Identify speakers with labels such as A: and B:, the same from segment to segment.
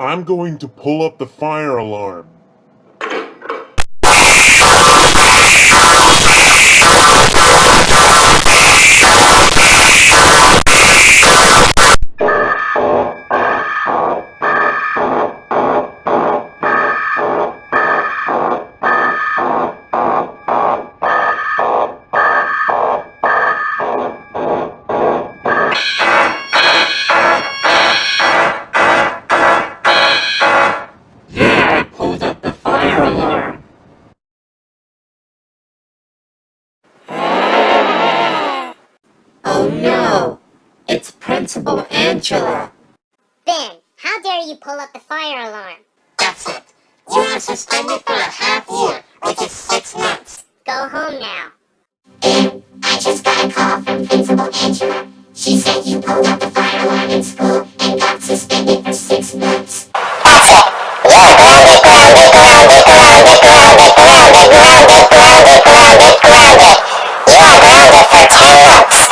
A: I'm going to pull up the fire alarm.
B: Yeah, I pulled up the fire alarm. Oh no! It's Principal Angela!
C: Ben, how dare you pull up the fire alarm?
B: That's it. You are suspended for a half year, which is 6 months.
C: Go home now.
D: I just got a call from Principal Angela. She said you pulled up the fire alarm in school and got suspended for 6 months. That's it. You're grounded, grounded, grounded, grounded, grounded, grounded, grounded, grounded, grounded, grounded. You're grounded for 10 months.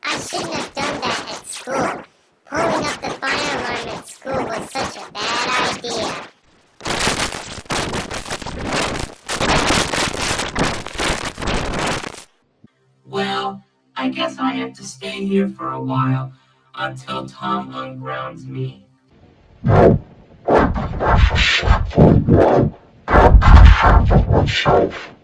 C: I shouldn't have done that at school. Pulling up the fire alarm at school was such a bad idea.
B: Well, I guess I have to stay here for a while until Tom ungrounds me.
E: Maybe I should stop for a while. I'll have it myself.